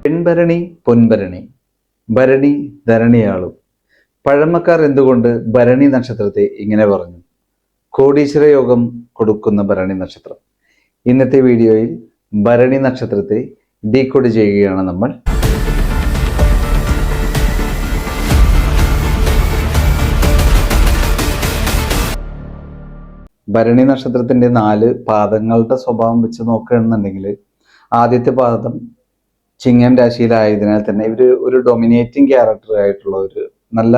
പെൺഭരണി പൊൻഭരണി ഭരണി ധരണിയാളും. പഴമക്കാർ എന്തുകൊണ്ട് ഭരണി നക്ഷത്രത്തെ ഇങ്ങനെ പറഞ്ഞു? കോടീശ്വര യോഗം കൊടുക്കുന്ന ഭരണി നക്ഷത്രം. ഇന്നത്തെ വീഡിയോയിൽ ഭരണി നക്ഷത്രത്തെ ഡീകോഡ് ചെയ്യുകയാണ് നമ്മൾ. ഭരണി നക്ഷത്രത്തിന്റെ 4 പാദങ്ങളുടെ സ്വഭാവം വെച്ച് നോക്കുകയാണെന്നുണ്ടെങ്കിൽ, ആദ്യത്തെ പാദം ചിങ്ങം രാശിയിലായതിനാൽ തന്നെ ഇവർ ഒരു ഡൊമിനേറ്റിംഗ് ക്യാരക്ടർ ആയിട്ടുള്ള ഒരു നല്ല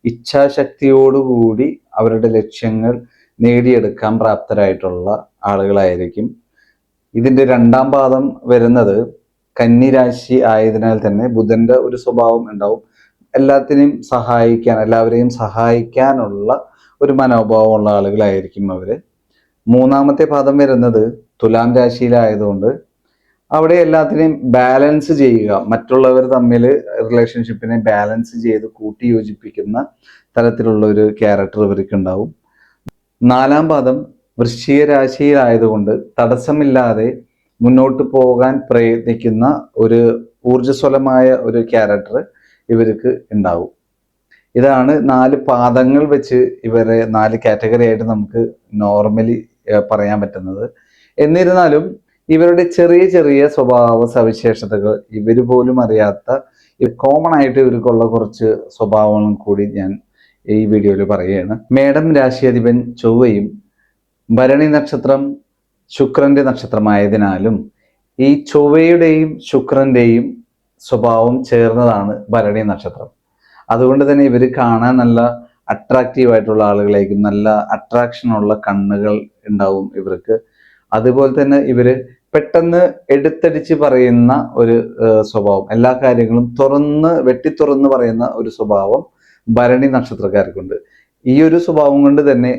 ഇച്ഛാശക്തിയോടുകൂടി അവരുടെ ലക്ഷ്യങ്ങൾ നേടിയെടുക്കാൻ പ്രാപ്തരായിട്ടുള്ള ആളുകളായിരിക്കും. ഇതിന്റെ 2ാം പാദം വരുന്നത് കന്നി രാശി ആയതിനാൽ തന്നെ ബുധന്റെ ഒരു സ്വഭാവം ഉണ്ടാവും. എല്ലാവരെയും സഹായിക്കാനുള്ള ഒരു മനോഭാവമുള്ള ആളുകളായിരിക്കും അവര്. 3ാമത്തെ പാദം വരുന്നത് തുലാം രാശിയിലായതുകൊണ്ട് അവിടെ എല്ലാത്തിനെയും ബാലൻസ് ചെയ്യുക, മറ്റുള്ളവർ തമ്മിൽ റിലേഷൻഷിപ്പിനെ ബാലൻസ് ചെയ്ത് കൂട്ടി യോജിപ്പിക്കുന്ന തരത്തിലുള്ള ഒരു ക്യാരക്ടർ ഇവർക്ക് ഉണ്ടാവും. 4ാം പാദം വൃശ്ചിക രാശിയിലായതുകൊണ്ട് തടസ്സമില്ലാതെ മുന്നോട്ട് പോകാൻ പ്രയത്നിക്കുന്ന ഒരു ഊർജ്ജസ്വലമായ ഒരു ക്യാരക്ടർ ഇവർക്ക് ഉണ്ടാവും. ഇതാണ് 4 പാദങ്ങൾ വെച്ച് ഇവരെ 4 കാറ്റഗറി ആയിട്ട് നമുക്ക് നോർമലി പറയാൻ പറ്റുന്നത്. എന്നിരുന്നാലും ഇവരുടെ ചെറിയ ചെറിയ സ്വഭാവ സവിശേഷതകൾ ഇവർ പോലും അറിയാത്ത കോമൺ ആയിട്ട് ഇവർക്കുള്ള കുറച്ച് സ്വഭാവങ്ങളും കൂടി ഞാൻ ഈ വീഡിയോയിൽ പറയുകയാണ്. മേടം രാശിയധിപൻ ചൊവ്വയും ഭരണി നക്ഷത്രം ശുക്രന്റെ നക്ഷത്രമായതിനാലും ഈ ചൊവ്വയുടെയും ശുക്രന്റെയും സ്വഭാവം ചേർന്നതാണ് ഭരണി നക്ഷത്രം. അതുകൊണ്ട് തന്നെ ഇവർ കാണാൻ നല്ല അട്രാക്റ്റീവ് ആയിട്ടുള്ള ആളുകളായിരിക്കും. നല്ല അട്രാക്ഷനുള്ള കണ്ണുകൾ ഉണ്ടാവും ഇവർക്ക്. അതുപോലെ തന്നെ ഇവര് പെട്ടെന്ന് എടുത്തടിച്ച് പറയുന്ന ഒരു സ്വഭാവം, എല്ലാ കാര്യങ്ങളും വെട്ടിത്തുറന്ന് പറയുന്ന ഒരു സ്വഭാവം ഭരണി നക്ഷത്രക്കാർക്കുണ്ട്. ഈ ഒരു സ്വഭാവം കൊണ്ട് തന്നെ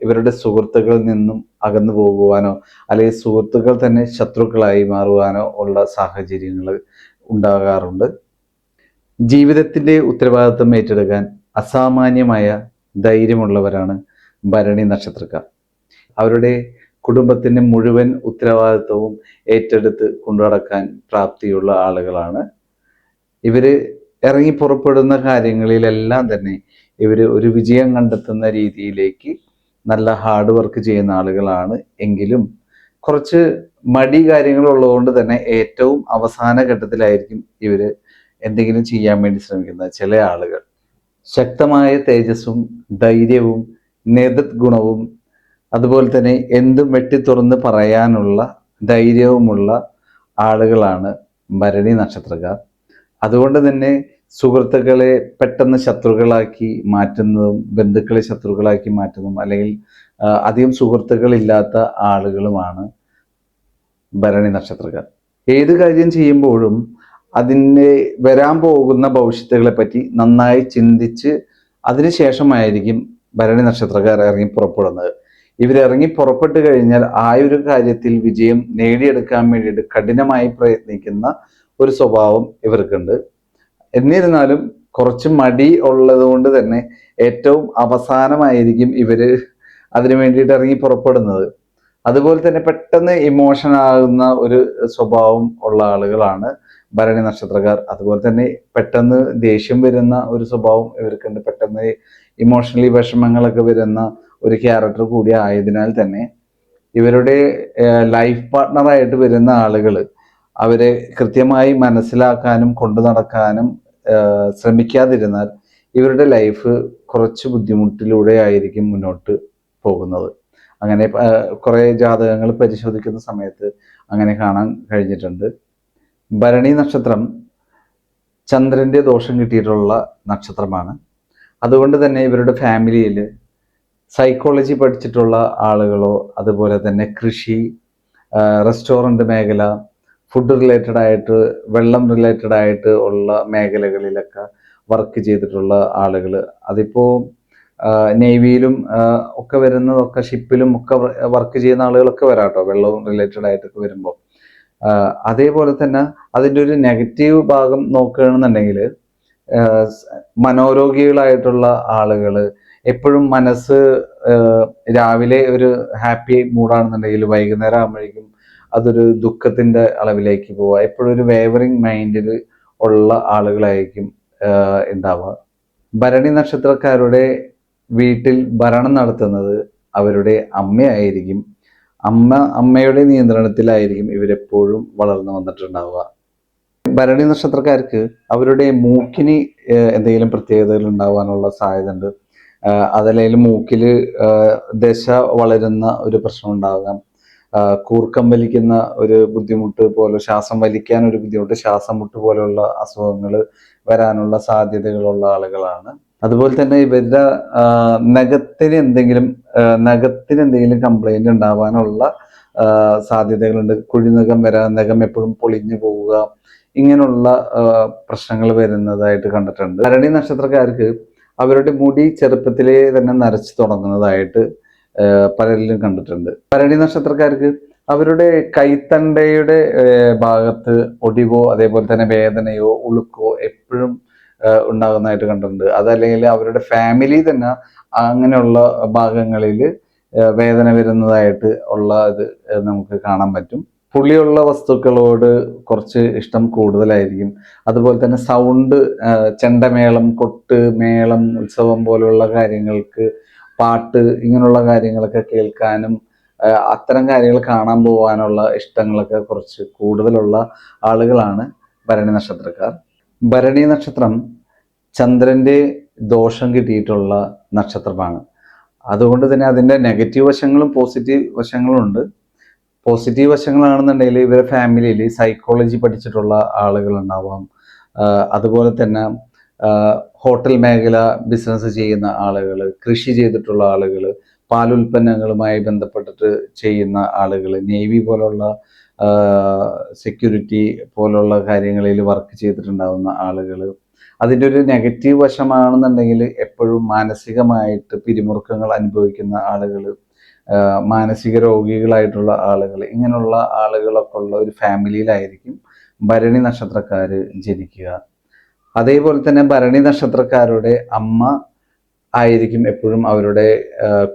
ഇവരുടെ സുഹൃത്തുക്കളിൽ നിന്നും അകന്നു പോകുവാനോ അല്ലെങ്കിൽ സുഹൃത്തുക്കൾ തന്നെ ശത്രുക്കളായി മാറുവാനോ ഉള്ള സാഹചര്യങ്ങൾ ഉണ്ടാകാറുണ്ട്. ജീവിതത്തിന്റെ ഉത്തരവാദിത്വം ഏറ്റെടുക്കാൻ അസാമാന്യമായ ധൈര്യമുള്ളവരാണ് ഭരണി നക്ഷത്രക്കാർ. അവരുടെ കുടുംബത്തിന്റെ മുഴുവൻ ഉത്തരവാദിത്വവും ഏറ്റെടുത്ത് കൊണ്ടുനടക്കാൻ പ്രാപ്തിയുള്ള ആളുകളാണ്. ഇവര് ഇറങ്ങി പുറപ്പെടുന്ന കാര്യങ്ങളിലെല്ലാം തന്നെ ഒരു വിജയം കണ്ടെത്തുന്ന രീതിയിലേക്ക് നല്ല ഹാർഡ് വർക്ക് ചെയ്യുന്ന ആളുകളാണ്. എങ്കിലും കുറച്ച് മടി കാര്യങ്ങളുള്ളതുകൊണ്ട് തന്നെ ഏറ്റവും അവസാന ഘട്ടത്തിലായിരിക്കും ഇവര് എന്തെങ്കിലും ചെയ്യാൻ വേണ്ടി ശ്രമിക്കുന്ന ചില ആളുകൾ. ശക്തമായ തേജസ്സും ധൈര്യവും നേതൃഗുണവും അതുപോലെ തന്നെ എന്തും വെട്ടിത്തുറന്ന് പറയാനുള്ള ധൈര്യവുമുള്ള ആളുകളാണ് ഭരണി നക്ഷത്രക്കാർ. അതുകൊണ്ട് തന്നെ സുഹൃത്തുക്കളെ പെട്ടെന്ന് ശത്രുക്കളാക്കി മാറ്റുന്നതും ബന്ധുക്കളെ ശത്രുക്കളാക്കി മാറ്റുന്നതും അല്ലെങ്കിൽ അധികം സുഹൃത്തുക്കളില്ലാത്ത ആളുകളുമാണ് ഭരണി നക്ഷത്രക്കാർ. ഏത് കാര്യം ചെയ്യുമ്പോഴും അതിൻ്റെ വരാൻ പോകുന്ന ഭവിഷ്യത്തുകളെ പറ്റി നന്നായി ചിന്തിച്ച് അതിനുശേഷമായിരിക്കും ഭരണി നക്ഷത്രക്കാർ ഇറങ്ങി പുറപ്പെടുന്നത്. ഇവരിറങ്ങി പുറപ്പെട്ടു കഴിഞ്ഞാൽ ആ ഒരു കാര്യത്തിൽ വിജയം നേടിയെടുക്കാൻ വേണ്ടിയിട്ട് കഠിനമായി പ്രയത്നിക്കുന്ന ഒരു സ്വഭാവം ഇവർക്കുണ്ട്. എന്നിരുന്നാലും കുറച്ച് മടി ഉള്ളത് കൊണ്ട് തന്നെ ഏറ്റവും അവസാനമായിരിക്കും ഇവര് അതിനു വേണ്ടിയിട്ട് ഇറങ്ങി പുറപ്പെടുന്നത്. അതുപോലെ തന്നെ പെട്ടെന്ന് ഇമോഷൻ ആകുന്ന ഒരു സ്വഭാവം ഉള്ള ആളുകളാണ് ഭരണി നക്ഷത്രക്കാർ. അതുപോലെ തന്നെ പെട്ടെന്ന് ദേഷ്യം വരുന്ന ഒരു സ്വഭാവം ഇവർക്കുണ്ട്. പെട്ടെന്ന് ഇമോഷണലി വിഷമങ്ങളൊക്കെ വരുന്ന ഒരു ക്യാരക്ടർ കൂടി ആയതിനാൽ തന്നെ ഇവരുടെ ലൈഫ് പാർട്ട്ണറായിട്ട് വരുന്ന ആളുകൾ അവരെ കൃത്യമായി മനസ്സിലാക്കാനും കൊണ്ടു നടക്കാനും ശ്രമിക്കാതിരുന്നാൽ ഇവരുടെ ലൈഫ് കുറച്ച് ബുദ്ധിമുട്ടിലൂടെ ആയിരിക്കും മുന്നോട്ട് പോകുന്നത്. അങ്ങനെ കുറേ ജാതകങ്ങൾ പരിശോധിക്കുന്ന സമയത്ത് അങ്ങനെ കാണാൻ കഴിഞ്ഞിട്ടുണ്ട്. ഭരണി നക്ഷത്രം ചന്ദ്രന്റെ ദോഷം കിട്ടിയിട്ടുള്ള നക്ഷത്രമാണ്. അതുകൊണ്ട് തന്നെ ഇവരുടെ ഫാമിലിയിൽ സൈക്കോളജി പഠിച്ചിട്ടുള്ള ആളുകളോ അതുപോലെ തന്നെ കൃഷി, റെസ്റ്റോറൻറ്റ് മേഖല, ഫുഡ് റിലേറ്റഡ് ആയിട്ട് വെള്ളം റിലേറ്റഡ് ആയിട്ട് ഉള്ള മേഖലകളിലൊക്കെ വർക്ക് ചെയ്തിട്ടുള്ള ആളുകൾ, അതിപ്പോൾ നേവിയിലും ഒക്കെ വരുന്നതൊക്കെ ഷിപ്പിലും ഒക്കെ വർക്ക് ചെയ്യുന്ന ആളുകളൊക്കെ വരാട്ടോ, വെള്ളവും റിലേറ്റഡ് ആയിട്ടൊക്കെ വരുമ്പോൾ. അതേപോലെ തന്നെ അതിൻ്റെ ഒരു നെഗറ്റീവ് ഭാഗം നോക്കുകയാണെന്നുണ്ടെങ്കിൽ മനോരോഗികളായിട്ടുള്ള ആളുകൾ എപ്പോഴും മനസ്സ് രാവിലെ ഒരു ഹാപ്പി മൂഡാണെന്നുണ്ടെങ്കിൽ വൈകുന്നേരം ആകുമ്പോഴേക്കും അതൊരു ദുഃഖത്തിന്റെ അളവിലേക്ക് പോവുക. എപ്പോഴും ഒരു വേവറിങ് മൈൻഡിൽ ഉള്ള ആളുകളായിരിക്കും ഉണ്ടാവുക. ഭരണി നക്ഷത്രക്കാരുടെ വീട്ടിൽ ഭരണം നടത്തുന്നത് അവരുടെ അമ്മയായിരിക്കും. അമ്മയുടെ നിയന്ത്രണത്തിലായിരിക്കും ഇവരെപ്പോഴും വളർന്നു വന്നിട്ടുണ്ടാവുക. ഭരണി നക്ഷത്രക്കാർക്ക് അവരുടെ മൂക്കിന് എന്തെങ്കിലും പ്രത്യേകതകൾ ഉണ്ടാവാനുള്ള സാധ്യത ഉണ്ട്. അതല്ലെങ്കിൽ മൂക്കില് ദശ വളരുന്ന ഒരു പ്രശ്നം ഉണ്ടാകാം. കൂർക്കം വലിക്കുന്ന ഒരു ബുദ്ധിമുട്ട് പോലെ, ശ്വാസം വലിക്കാൻ ഒരു ബുദ്ധിമുട്ട്, ശ്വാസം മുട്ട് പോലെയുള്ള അസുഖങ്ങൾ വരാനുള്ള സാധ്യതകളുള്ള ആളുകളാണ്. അതുപോലെ തന്നെ ഇവരുടെ നഖത്തിന് എന്തെങ്കിലും കംപ്ലൈന്റ് ഉണ്ടാവാനുള്ള സാധ്യതകളുണ്ട്. കുഴിനഖം വരാൻ, നഖം എപ്പോഴും പൊളിഞ്ഞു പോവുക, ഇങ്ങനെയുള്ള പ്രശ്നങ്ങൾ വരുന്നതായിട്ട് കണ്ടിട്ടുണ്ട്. ഭരണി നക്ഷത്രക്കാർക്ക് അവരുടെ മുടി ചെറുപ്പത്തിലേ തന്നെ നരച്ചു തുടങ്ങുന്നതായിട്ട് പലരിലും കണ്ടിട്ടുണ്ട്. ഭരണി നക്ഷത്രക്കാർക്ക് അവരുടെ കൈത്തണ്ടയുടെ ഭാഗത്ത് ഒടിവോ അതേപോലെ തന്നെ വേദനയോ ഉളുക്കോ എപ്പോഴും ഉണ്ടാകുന്നതായിട്ട് കണ്ടിട്ടുണ്ട്. അതല്ലെങ്കിൽ അവരുടെ ഫാമിലി തന്നെ അങ്ങനെയുള്ള ഭാഗങ്ങളിൽ വേദന വരുന്നതായിട്ട് ഉള്ള ഇത് നമുക്ക് കാണാൻ പറ്റും. പുളിയുള്ള വസ്തുക്കളോട് കുറച്ച് ഇഷ്ടം കൂടുതലായിരിക്കും. അതുപോലെ തന്നെ സൗണ്ട്, ചെണ്ടമേളം, കൊട്ട്, മേളം, ഉത്സവം പോലുള്ള കാര്യങ്ങൾക്ക്, പാട്ട്, ഇങ്ങനെയുള്ള കാര്യങ്ങളൊക്കെ കേൾക്കാനും അത്തരം കാര്യങ്ങൾ കാണാൻ പോകാനുള്ള ഇഷ്ടങ്ങളൊക്കെ കുറച്ച് കൂടുതലുള്ള ആളുകളാണ് ഭരണി നക്ഷത്രക്കാർ. ഭരണി നക്ഷത്രം ചന്ദ്രന്റെ ദോഷം കിട്ടിയിട്ടുള്ള നക്ഷത്രമാണ്. അതുകൊണ്ട് തന്നെ അതിൻ്റെ നെഗറ്റീവ് വശങ്ങളും പോസിറ്റീവ് വശങ്ങളും ഉണ്ട്. പോസിറ്റീവ് വശങ്ങളാണെന്നുണ്ടെങ്കിൽ ഇവരുടെ ഫാമിലിയിൽ സൈക്കോളജി പഠിച്ചിട്ടുള്ള ആളുകൾ ഉണ്ടാവാം. അതുപോലെ തന്നെ ഹോട്ടൽ മേഖല ബിസിനസ് ചെയ്യുന്ന ആളുകൾ, കൃഷി ചെയ്തിട്ടുള്ള ആളുകൾ, പാലുൽപ്പന്നങ്ങളുമായി ബന്ധപ്പെട്ടിട്ട് ചെയ്യുന്ന ആളുകൾ, നേവി പോലുള്ള സെക്യൂരിറ്റി പോലുള്ള കാര്യങ്ങളിൽ വർക്ക് ചെയ്തിട്ടുണ്ടാവുന്ന ആളുകൾ. അതിൻ്റെ ഒരു നെഗറ്റീവ് വശമാണെന്നുണ്ടെങ്കിൽ എപ്പോഴും മാനസികമായിട്ട് പിരിമുറുക്കങ്ങൾ അനുഭവിക്കുന്ന ആളുകൾ, മാനസിക രോഗികളായിട്ടുള്ള ആളുകൾ, ഇങ്ങനെയുള്ള ആളുകളൊക്കെ ഉള്ള ഒരു ഫാമിലിയിലായിരിക്കും ഭരണി നക്ഷത്രക്കാർ ജനിക്കുക. അതേപോലെ തന്നെ ഭരണി നക്ഷത്രക്കാരുടെ അമ്മ ആയിരിക്കും എപ്പോഴും അവരുടെ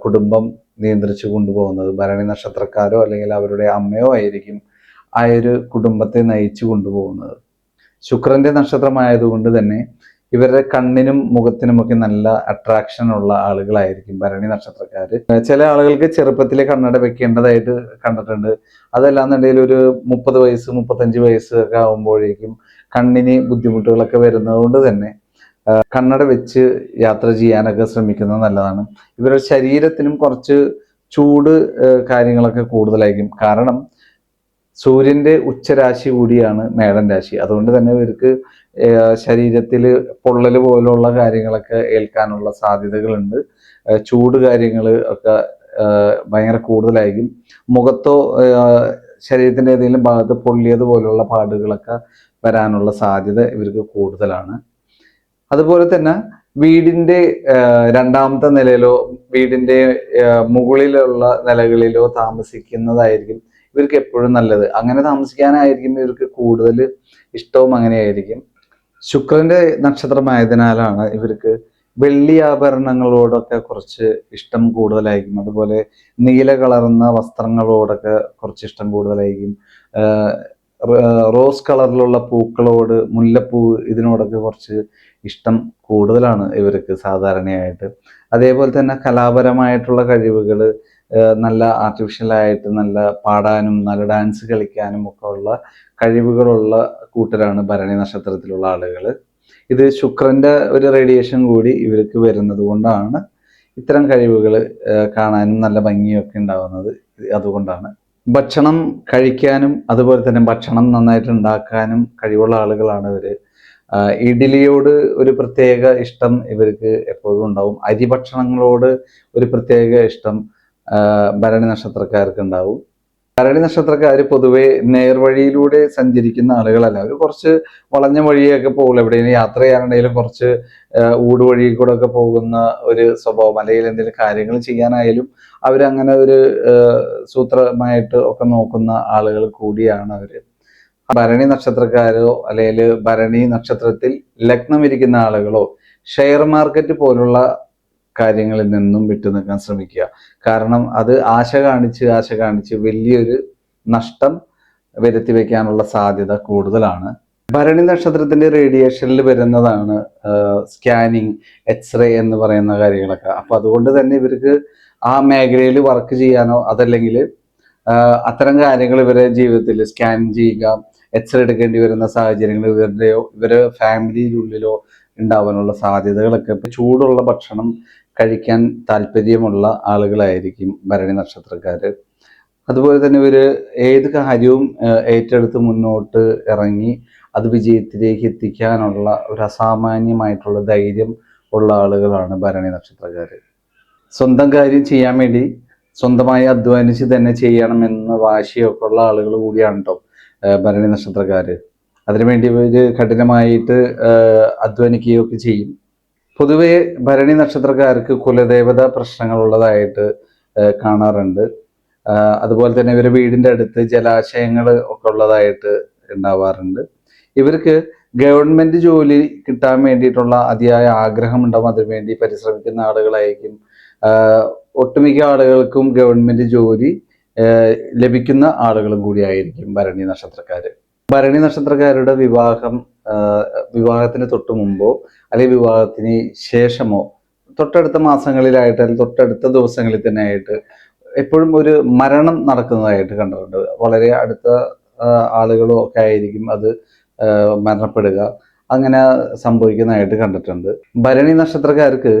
കുടുംബം നിയന്ത്രിച്ചു കൊണ്ടുപോകുന്നത്. ഭരണി നക്ഷത്രക്കാരോ അല്ലെങ്കിൽ അവരുടെ അമ്മയോ ആയിരിക്കും ആ ഒരു കുടുംബത്തെ നയിച്ചു കൊണ്ടുപോകുന്നത്. ശുക്രന്റെ നക്ഷത്രമായതുകൊണ്ട് തന്നെ ഇവരുടെ കണ്ണിനും മുഖത്തിനുമൊക്കെ നല്ല അട്രാക്ഷൻ ഉള്ള ആളുകളായിരിക്കും ഭരണി നക്ഷത്രക്കാര്. ചില ആളുകൾക്ക് ചെറുപ്പത്തിലെ കണ്ണട വെക്കേണ്ടതായിട്ട് കണ്ടിട്ടുണ്ട്. അതല്ലാന്നുണ്ടെങ്കിൽ ഒരു 30 വയസ്സ് 35 വയസ്സ് ഒക്കെ ആകുമ്പോഴേക്കും കണ്ണിന് ബുദ്ധിമുട്ടുകളൊക്കെ വരുന്നത് കൊണ്ട് തന്നെ കണ്ണട വെച്ച് യാത്ര ചെയ്യാനൊക്കെ ശ്രമിക്കുന്നത് നല്ലതാണ്. ഇവരുടെ ശരീരത്തിനും കുറച്ച് ചൂട് കാര്യങ്ങളൊക്കെ കൂടുതലായിരിക്കും. കാരണം സൂര്യന്റെ ഉച്ചരാശി കൂടിയാണ് മേടൻ രാശി. അതുകൊണ്ട് തന്നെ ഇവർക്ക് ശരീരത്തിൽ പൊള്ളൽ പോലുള്ള കാര്യങ്ങളൊക്കെ ഏൽക്കാനുള്ള സാധ്യതകളുണ്ട്. ചൂട് കാര്യങ്ങൾ ഒക്കെ ഭയങ്കര കൂടുതലായിരിക്കും. മുഖത്തോ ശരീരത്തിന്റെ ഏതെങ്കിലും ഭാഗത്ത് പൊള്ളിയത് പോലുള്ള പാടുകളൊക്കെ വരാനുള്ള സാധ്യത ഇവർക്ക് കൂടുതലാണ്. അതുപോലെ തന്നെ വീടിന്റെ രണ്ടാമത്തെ നിലയിലോ വീടിന്റെ മുകളിലുള്ള നിലകളിലോ താമസിക്കുന്നതായിരിക്കും ഇവർക്ക് എപ്പോഴും നല്ലത്. അങ്ങനെ താമസിക്കാനായിരിക്കും ഇവർക്ക് കൂടുതൽ ഇഷ്ടവും അങ്ങനെയായിരിക്കും. ശുക്രന്റെ നക്ഷത്രമായതിനാലാണ് ഇവർക്ക് വെള്ളി ആഭരണങ്ങളോടൊക്കെ കുറച്ച് ഇഷ്ടം കൂടുതലായിരിക്കും. അതുപോലെ നീല കളർന്ന വസ്ത്രങ്ങളോടൊക്കെ കുറച്ച് ഇഷ്ടം കൂടുതലായിരിക്കും. റോസ് കളറിലുള്ള പൂക്കളോട്, മുല്ലപ്പൂ, ഇതിനോടൊക്കെ കുറച്ച് ഇഷ്ടം കൂടുതലാണ് ഇവർക്ക് സാധാരണയായിട്ട്. അതേപോലെ തന്നെ കലാപരമായിട്ടുള്ള കഴിവുകൾ, നല്ല ആർട്ടിഫിഷ്യലായിട്ട് നല്ല പാടാനും നല്ല ഡാൻസ് കളിക്കാനും ഒക്കെ ഉള്ള കഴിവുകളുള്ള കൂട്ടരാണ് ഭരണി നക്ഷത്രത്തിലുള്ള ആളുകൾ. ഇത് ശുക്രന്റെ ഒരു റേഡിയേഷൻ കൂടി ഇവർക്ക് വരുന്നത് കൊണ്ടാണ് ഇത്തരം കഴിവുകൾ കാണാനും നല്ല ഭംഗിയൊക്കെ ഉണ്ടാവുന്നത്. അതുകൊണ്ടാണ് ഭക്ഷണം കഴിക്കാനും അതുപോലെ തന്നെ ഭക്ഷണം നന്നായിട്ട് ഉണ്ടാക്കാനും കഴിവുള്ള ആളുകളാണ് ഇവര്. ഇഡ്ഡലിയോട് ഒരു പ്രത്യേക ഇഷ്ടം ഇവർക്ക് എപ്പോഴും ഉണ്ടാവും. അരി ഭക്ഷണങ്ങളോട് ഒരു പ്രത്യേക ഇഷ്ടം ഭരണി നക്ഷത്രക്കാർക്ക് ഉണ്ടാവും. ഭരണി നക്ഷത്രക്കാർ പൊതുവെ നേർവഴിയിലൂടെ സഞ്ചരിക്കുന്ന ആളുകളല്ല. അവർ കുറച്ച് വളഞ്ഞ വഴിയൊക്കെ പോകുള്ളൂ. എവിടെയെങ്കിലും യാത്ര ചെയ്യാനുണ്ടെങ്കിലും കുറച്ച് ഊടുവഴി കൂടെ ഒക്കെ പോകുന്ന ഒരു സ്വഭാവം, അല്ലെങ്കിൽ എന്തെങ്കിലും കാര്യങ്ങൾ ചെയ്യാനായാലും അവരങ്ങനെ ഒരു സൂത്രമായിട്ട് ഒക്കെ നോക്കുന്ന ആളുകൾ കൂടിയാണ് അവര്. ഭരണി നക്ഷത്രക്കാരോ അല്ലെങ്കിൽ ഭരണി നക്ഷത്രത്തിൽ ലഗ്നം ഇരിക്കുന്ന ആളുകളോ ഷെയർ മാർക്കറ്റ് പോലുള്ള കാര്യങ്ങളിൽ നിന്നും വിട്ടു നിൽക്കാൻ ശ്രമിക്കുക. കാരണം അത് ആശ കാണിച്ച് വലിയൊരു നഷ്ടം വരുത്തി വെക്കാനുള്ള സാധ്യത കൂടുതലാണ്. ഭരണി നക്ഷത്രത്തിന്റെ റേഡിയേഷനിൽ വരുന്നതാണ് സ്കാനിങ്, എക്സ്റേ എന്ന് പറയുന്ന കാര്യങ്ങളൊക്കെ. അപ്പൊ അതുകൊണ്ട് തന്നെ ഇവർക്ക് ആ മേഖലയിൽ വർക്ക് ചെയ്യാനോ അതല്ലെങ്കിൽ അത്തരം കാര്യങ്ങൾ ഇവരെ ജീവിതത്തിൽ സ്കാൻ ചെയ്യുക, എക്സ്റേ എടുക്കേണ്ടി വരുന്ന സാഹചര്യങ്ങൾ ഇവരുടെ ഫാമിലിയിലുള്ളിലോ ഉണ്ടാവാനുള്ള സാധ്യതകളൊക്കെ. ഇപ്പൊ ചൂടുള്ള ഭക്ഷണം കഴിക്കാൻ താല്പര്യമുള്ള ആളുകളായിരിക്കും ഭരണി നക്ഷത്രക്കാര്. അതുപോലെ തന്നെ ഇവര് ഏത് കാര്യവും ഏറ്റെടുത്ത് മുന്നോട്ട് ഇറങ്ങി അത് വിജയത്തിലേക്ക് എത്തിക്കാനുള്ള ഒരു അസാമാന്യമായിട്ടുള്ള ധൈര്യം ഉള്ള ആളുകളാണ് ഭരണി നക്ഷത്രക്കാര്. സ്വന്തം കാര്യം ചെയ്യാൻ വേണ്ടി സ്വന്തമായി അധ്വാനിച്ച് തന്നെ ചെയ്യണമെന്ന് വാശിയൊക്കെ ഉള്ള ആളുകൾ കൂടിയാണ് കേട്ടോ ഭരണി നക്ഷത്രക്കാര്. അതിനുവേണ്ടി ഇവര് കഠിനമായിട്ട് അധ്വാനിക്കുകയൊക്കെ ചെയ്യും. പൊതുവെ ഭരണി നക്ഷത്രക്കാർക്ക് കുലദേവത പ്രശ്നങ്ങൾ ഉള്ളതായിട്ട് കാണാറുണ്ട്. അതുപോലെ തന്നെ ഇവരുടെ വീടിന്റെ അടുത്ത് ജലാശയങ്ങൾ ഒക്കെ ഉള്ളതായിട്ട് ഉണ്ടാവാറുണ്ട്. ഇവർക്ക് ഗവൺമെന്റ് ജോലി കിട്ടാൻ വേണ്ടിയിട്ടുള്ള അതിയായ ആഗ്രഹം ഉണ്ടാവും. അതിനുവേണ്ടി പരിശ്രമിക്കുന്ന ആളുകളായിരിക്കും. ഒട്ടുമിക്ക ആളുകൾക്കും ഗവൺമെന്റ് ജോലി ലഭിക്കുന്ന ആളുകളും കൂടിയായിരിക്കും ഭരണി നക്ഷത്രക്കാര്. ഭരണി നക്ഷത്രക്കാരുടെ വിവാഹത്തിന് തൊട്ട് മുമ്പോ അല്ലെങ്കിൽ വിവാഹത്തിന് ശേഷമോ തൊട്ടടുത്ത മാസങ്ങളിലായിട്ട് അല്ലെങ്കിൽ തൊട്ടടുത്ത ദിവസങ്ങളിൽ തന്നെ ആയിട്ട് എപ്പോഴും ഒരു മരണം നടക്കുന്നതായിട്ട് കണ്ടിട്ടുണ്ട്. വളരെ അടുത്ത ആളുകളോ ഒക്കെ ആയിരിക്കും അത് മരണപ്പെടുക, അങ്ങനെ സംഭവിക്കുന്നതായിട്ട് കണ്ടിട്ടുണ്ട്. ഭരണി നക്ഷത്രക്കാർക്ക്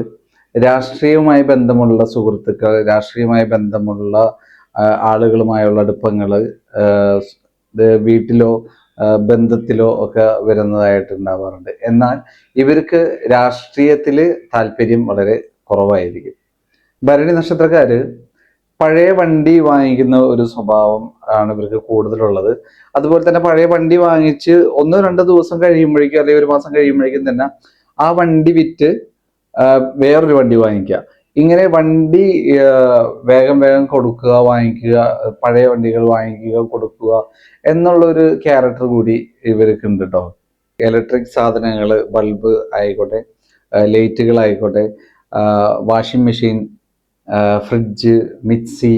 രാഷ്ട്രീയവുമായി ബന്ധമുള്ള സുഹൃത്തുക്കൾ, രാഷ്ട്രീയവുമായി ബന്ധമുള്ള ആളുകളുമായുള്ള അടുപ്പങ്ങള് വീട്ടിലോ ബന്ധത്തിലോ ഒക്കെ വരുന്നതായിട്ടുണ്ടാവാറുണ്ട്. എന്നാൽ ഇവർക്ക് രാഷ്ട്രീയത്തില് താല്പര്യം വളരെ കുറവായിരിക്കും. ഭരണി നക്ഷത്രക്കാര് പഴയ വണ്ടി വാങ്ങിക്കുന്ന ഒരു സ്വഭാവം ആണ് ഇവർക്ക് കൂടുതലുള്ളത്. അതുപോലെ തന്നെ പഴയ വണ്ടി വാങ്ങിച്ച് 1-2 ദിവസം കഴിയുമ്പോഴേക്കും അല്ലെങ്കിൽ ഒരു മാസം കഴിയുമ്പോഴേക്കും തന്നെ ആ വണ്ടി വിറ്റ് വേറൊരു വണ്ടി വാങ്ങിക്കുക. ഇങ്ങനെ വണ്ടി വേഗം വേഗം കൊടുക്കുക, വാങ്ങിക്കുക, പഴയ വണ്ടികൾ വാങ്ങിക്കുക, കൊടുക്കുക എന്നുള്ളൊരു ക്യാരക്ടർ കൂടി ഇവർക്ക് ഉണ്ട് കേട്ടോ. ഇലക്ട്രിക് സാധനങ്ങൾ, ബൾബ് ആയിക്കോട്ടെ, ലൈറ്റുകൾ ആയിക്കോട്ടെ, വാഷിംഗ് മെഷീൻ, ഫ്രിഡ്ജ്, മിക്സി,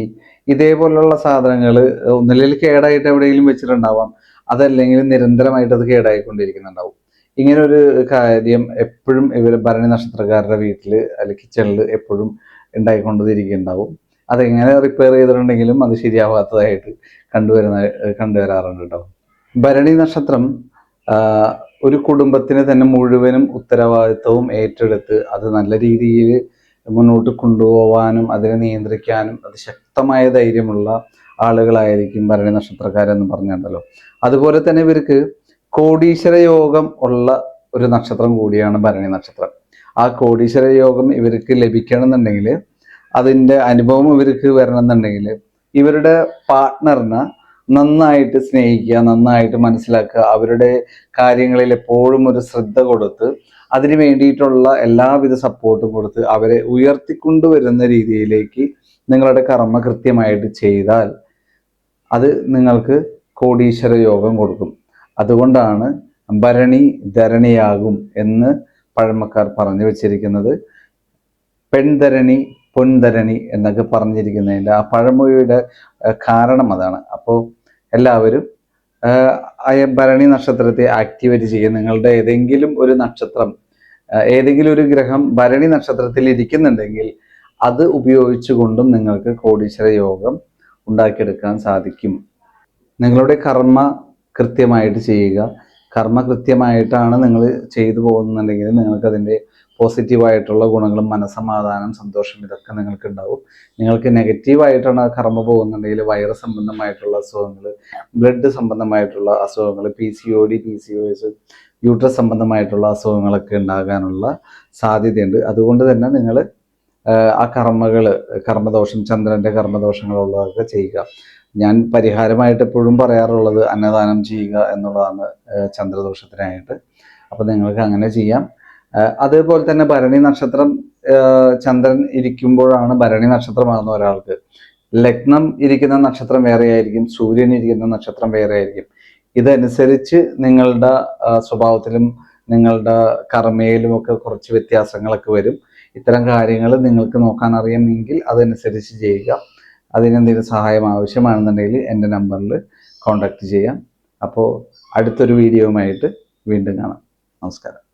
ഇതേപോലുള്ള സാധനങ്ങൾ ഒന്നില്ലെങ്കിൽ കേടായിട്ട് എവിടെയെങ്കിലും വെച്ചിട്ടുണ്ടാവാം, അതല്ലെങ്കിൽ നിരന്തരമായിട്ട് അത് കേടായിക്കൊണ്ടിരിക്കുന്നുണ്ടാവും. ഇങ്ങനെ ഒരു കാര്യം എപ്പോഴും ഇവർ ഭരണി നക്ഷത്രക്കാരുടെ വീട്ടിൽ അല്ലെങ്കിൽ കിച്ചണിൽ എപ്പോഴും ഉണ്ടായിക്കൊണ്ടിരിക്കുന്നുണ്ടാവും. അതെങ്ങനെ റിപ്പയർ ചെയ്തിട്ടുണ്ടെങ്കിലും അത് ശരിയാവാത്തതായിട്ട് കണ്ടുവരാറുണ്ട് കേട്ടോ. ഭരണി നക്ഷത്രം ഒരു കുടുംബത്തിന് തന്നെ മുഴുവനും ഉത്തരവാദിത്വവും ഏറ്റെടുത്ത് അത് നല്ല രീതിയിൽ മുന്നോട്ട് കൊണ്ടുപോകാനും അതിനെ നിയന്ത്രിക്കാനും അതിശക്തമായ ധൈര്യമുള്ള ആളുകളായിരിക്കും ഭരണി നക്ഷത്രക്കാരെന്ന് പറഞ്ഞുണ്ടല്ലോ. അതുപോലെ തന്നെ ഇവർക്ക് കോടീശ്വര യോഗം ഉള്ള ഒരു നക്ഷത്രം കൂടിയാണ് ഭരണി നക്ഷത്രം. ആ കോടീശ്വര യോഗം ഇവർക്ക് ലഭിക്കണമെന്നുണ്ടെങ്കിൽ, അതിൻ്റെ അനുഭവം ഇവർക്ക് വരണമെന്നുണ്ടെങ്കിൽ ഇവരുടെ പാർട്ട്ണറിനെ നന്നായിട്ട് സ്നേഹിക്കുക, നന്നായിട്ട് മനസ്സിലാക്കുക, അവരുടെ കാര്യങ്ങളിൽ എപ്പോഴും ഒരു ശ്രദ്ധ കൊടുത്ത് അതിന് വേണ്ടിയിട്ടുള്ള എല്ലാവിധ സപ്പോർട്ടും കൊടുത്ത് അവരെ ഉയർത്തിക്കൊണ്ടുവരുന്ന രീതിയിലേക്ക് നിങ്ങളുടെ കർമ്മ കൃത്യമായിട്ട് ചെയ്താൽ അത് നിങ്ങൾക്ക് കോടീശ്വര യോഗം കൊടുക്കും. അതുകൊണ്ടാണ് ഭരണി ധരണിയാകും എന്ന് പഴമക്കാർ പറഞ്ഞു വെച്ചിരിക്കുന്നത്. പെൺധരണി പൊൻധരണി എന്നൊക്കെ പറഞ്ഞിരിക്കുന്നതിൻ്റെ ആ പഴമൊഴിയുടെ കാരണം അതാണ്. അപ്പോൾ എല്ലാവരും ഭരണി നക്ഷത്രത്തെ ആക്ടിവേറ്റ് ചെയ്യുക. നിങ്ങളുടെ ഏതെങ്കിലും ഒരു നക്ഷത്രം, ഏതെങ്കിലും ഒരു ഗ്രഹം ഭരണി നക്ഷത്രത്തിൽ ഇരിക്കുന്നുണ്ടെങ്കിൽ അത് ഉപയോഗിച്ചുകൊണ്ടും നിങ്ങൾക്ക് കോടീശ്വര യോഗം ഉണ്ടാക്കിയെടുക്കാൻ സാധിക്കും. നിങ്ങളുടെ കർമ്മ കൃത്യമായിട്ട് ചെയ്യുക. കർമ്മ കൃത്യമായിട്ടാണ് നിങ്ങൾ ചെയ്തു പോകുന്നുണ്ടെങ്കിൽ നിങ്ങൾക്ക് അതിൻ്റെ പോസിറ്റീവായിട്ടുള്ള ഗുണങ്ങളും മനസ്സമാധാനം, സന്തോഷം ഇതൊക്കെ നിങ്ങൾക്ക് ഉണ്ടാവും. നിങ്ങൾക്ക് നെഗറ്റീവായിട്ടാണ് കർമ്മ പോകുന്നുണ്ടെങ്കിൽ വൈറസ് സംബന്ധമായിട്ടുള്ള അസുഖങ്ങൾ, ബ്ലഡ് സംബന്ധമായിട്ടുള്ള അസുഖങ്ങൾ, PCOD, PCOS, യൂട്രസ് സംബന്ധമായിട്ടുള്ള അസുഖങ്ങളൊക്കെ ഉണ്ടാകാനുള്ള സാധ്യതയുണ്ട്. അതുകൊണ്ട് തന്നെ നിങ്ങൾ ആ കർമ്മദോഷം, ചന്ദ്രൻ്റെ കർമ്മദോഷങ്ങളുള്ളതൊക്കെ ചെയ്യുക. ഞാൻ പരിഹാരമായിട്ട് എപ്പോഴും പറയാറുള്ളത് അന്നദാനം ചെയ്യുക എന്നുള്ളതാണ് ചന്ദ്രദോഷത്തിനായിട്ട്. അപ്പം നിങ്ങൾക്ക് അങ്ങനെ ചെയ്യാം. അതേപോലെ തന്നെ ഭരണി നക്ഷത്രം, ചന്ദ്രൻ ഇരിക്കുമ്പോഴാണ് ഭരണി നക്ഷത്രമാകുന്ന ഒരാൾക്ക് ലഗ്നം ഇരിക്കുന്ന നക്ഷത്രം വേറെ ആയിരിക്കും, സൂര്യൻ ഇരിക്കുന്ന നക്ഷത്രം വേറെ ആയിരിക്കും. ഇതനുസരിച്ച് നിങ്ങളുടെ സ്വഭാവത്തിലും നിങ്ങളുടെ കർമ്മയിലും ഒക്കെ കുറച്ച് വ്യത്യാസങ്ങളൊക്കെ വരും. ഇത്തരം കാര്യങ്ങൾ നിങ്ങൾക്ക് നോക്കാൻ അറിയാമെങ്കിൽ അതനുസരിച്ച് ചെയ്യുക. അതിനെന്തെങ്കിലും സഹായം ആവശ്യമാണെന്നുണ്ടെങ്കിൽ എൻ്റെ നമ്പറിൽ കോൺടാക്റ്റ് ചെയ്യാം. അപ്പോൾ അടുത്തൊരു വീഡിയോയുമായിട്ട് വീണ്ടും കാണാം. നമസ്കാരം.